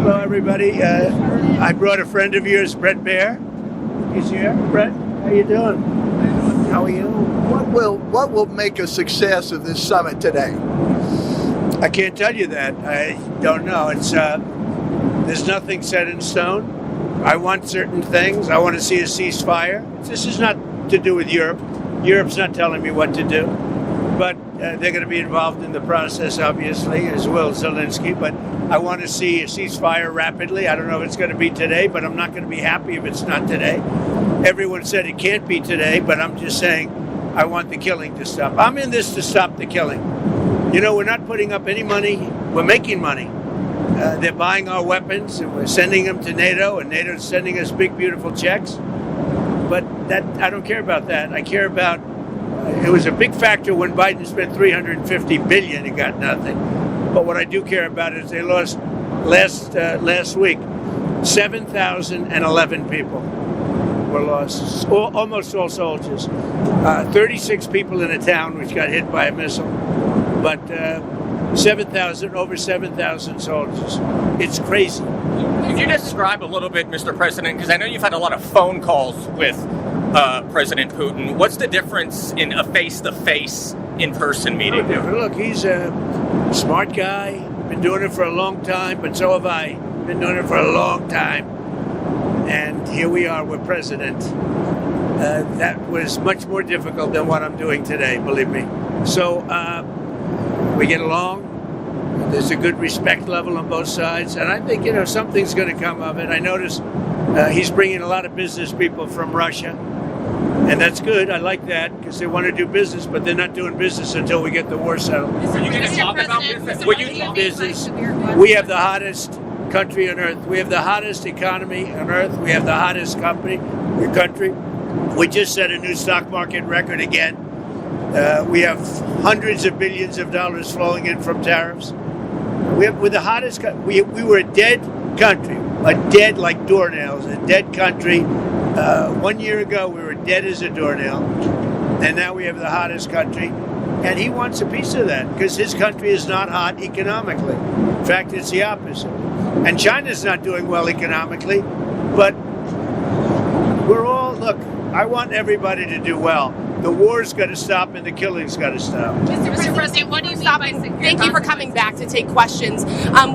Hello, everybody. I brought a friend of yours, Brett Baer. He's here. Brett, how you doing? How are you? What will make a success of this summit today? I can't tell you that. I don't know. It's there's nothing set in stone. I want certain things. I want to see a ceasefire. This is not to do with Europe. Europe's not telling me what to do. But they're going to be involved in the process, obviously, as will Zelensky. But I want to see a ceasefire rapidly. I don't know if it's going to be today, but I'm not going to be happy if it's not today. Everyone said it can't be today, but I'm just saying I want the killing to stop. I'm in this to stop the killing. You know, we're not putting up any money. We're making money. They're buying our weapons, and we're sending them to NATO, and NATO's sending us big, beautiful checks. But that I don't care about that. I care about it was a big factor when Biden spent $350 billion and got nothing. But what I do care about is they lost last week 7,011 people were lost, almost all soldiers. 36 people in a town which got hit by a missile, but over 7,000 soldiers. It's crazy. Could you describe a little bit, Mr. President, because I know you've had a lot of phone calls with President Putin. What's the difference in a face-to-face, in-person meeting? Look, he's a smart guy, been doing it for a long time, but so have I. Been doing it for a long time. And here we are, we're president. That was much more difficult than what I'm doing today, believe me. So we get along. There's a good respect level on both sides. And I think, something's going to come of it. I noticed he's bringing a lot of business people from Russia. And that's good. I like that because they want to do business, but they're not doing business until we get the war settled. Are you going to talk about business? We have the hottest country on earth. We have the hottest economy on earth. We have the hottest country. We just set a new stock market record again. We have hundreds of billions of dollars flowing in from tariffs. We're the hottest. We were a dead country, like doornails, a dead country. 1 year ago, we were dead as a doornail, and now we have the hottest country. And he wants a piece of that because his country is not hot economically. In fact, it's the opposite. And China's not doing well economically, but look, I want everybody to do well. The war's got to stop and the killing's got to stop. Mr. President, what do you mean? Thank you for coming back to take questions.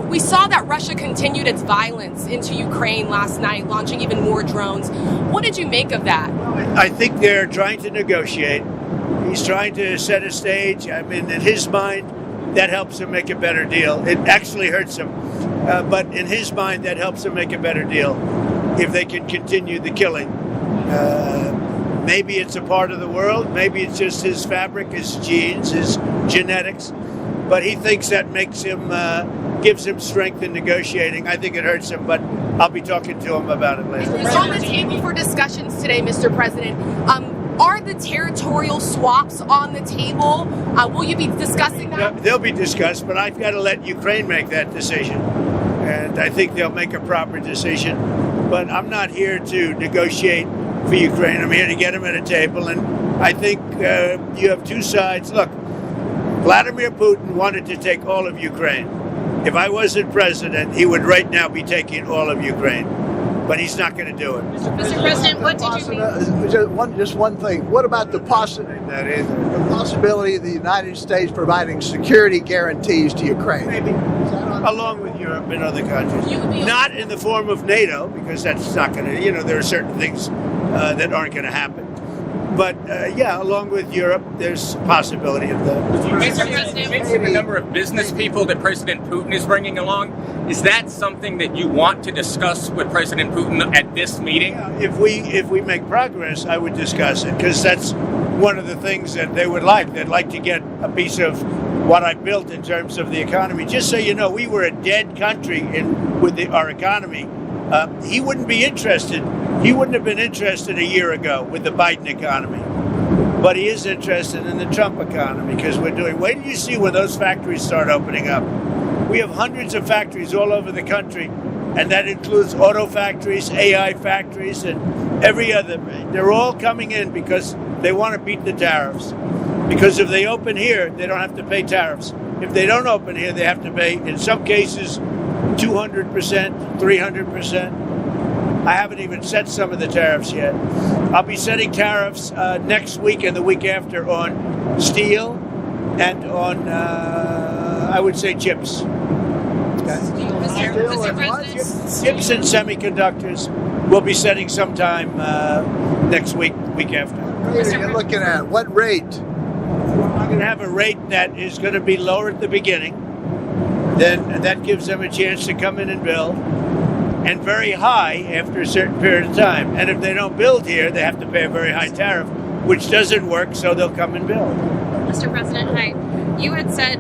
We saw that Russia continued its violence into Ukraine last night, launching even more drones. What did you make of that? I think they're trying to negotiate. He's trying to set a stage. I mean, in his mind, that helps him make a better deal. It actually hurts him. But in his mind, that helps him make a better deal if they can continue the killing. Maybe it's a part of the world. Maybe it's just his fabric, his genes, his genetics. But he thinks that makes him, gives him strength in negotiating. I think it hurts him, but I'll be talking to him about it later. It's on the table for discussions today, Mr. President. Are the territorial swaps on the table? Will you be discussing that? They'll be discussed, but I've got to let Ukraine make that decision. And I think they'll make a proper decision. But I'm not here to negotiate for Ukraine. I'm here to get them at a table. And I think you have two sides. Look, Vladimir Putin wanted to take all of Ukraine. If I wasn't president, he would right now be taking all of Ukraine. But he's not going to do it. Mr. President, what did you mean? Just one thing. What about the possibility of the United States providing security guarantees to Ukraine? Maybe. Along with Europe and other countries. Not in the form of NATO, because that's not going to, there are certain things that aren't going to happen. But, along with Europe, there's a possibility of that. Mr. President, the number of business people that President Putin is bringing along, is that something that you want to discuss with President Putin at this meeting? Yeah, if we make progress, I would discuss it, because that's one of the things that they would like. They'd like to get a piece of what I built in terms of the economy. Just so you know, we were a dead country with our economy. He wouldn't be interested. He wouldn't have been interested a year ago with the Biden economy. But he is interested in the Trump economy because wait till you see when those factories start opening up. We have hundreds of factories all over the country, and that includes auto factories, AI factories, and every other. They're all coming in because they want to beat the tariffs. Because if they open here, they don't have to pay tariffs. If they don't open here, they have to pay, in some cases, 200%, 300%. I haven't even set some of the tariffs yet. I'll be setting tariffs next week and the week after on steel and on, I would say, chips. Mr. President. Chips and semiconductors we'll be setting sometime next week after. What rate are you looking at? What rate? I'm going to have a rate that is going to be lower at the beginning. Then that gives them a chance to come in and build. And very high after a certain period of time. And if they don't build here, they have to pay a very high tariff, which doesn't work, so they'll come and build. Mr. President, hi. You had said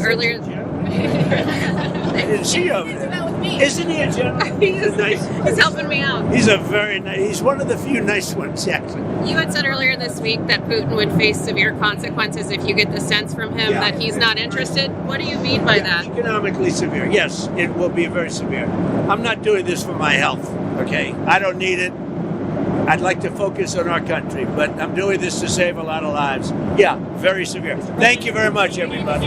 earlier... I didn't see you over there. Isn't he a general? He's helping me out. He's a very nice, he's one of the few nice ones, actually. You had said earlier this week that Putin would face severe consequences if you get the sense from him that he's not interested. What do you mean by that? Economically severe. Yes, it will be very severe. I'm not doing this for my health, okay? I don't need it. I'd like to focus on our country, but I'm doing this to save a lot of lives. Yeah, very severe. Thank you very much, everybody.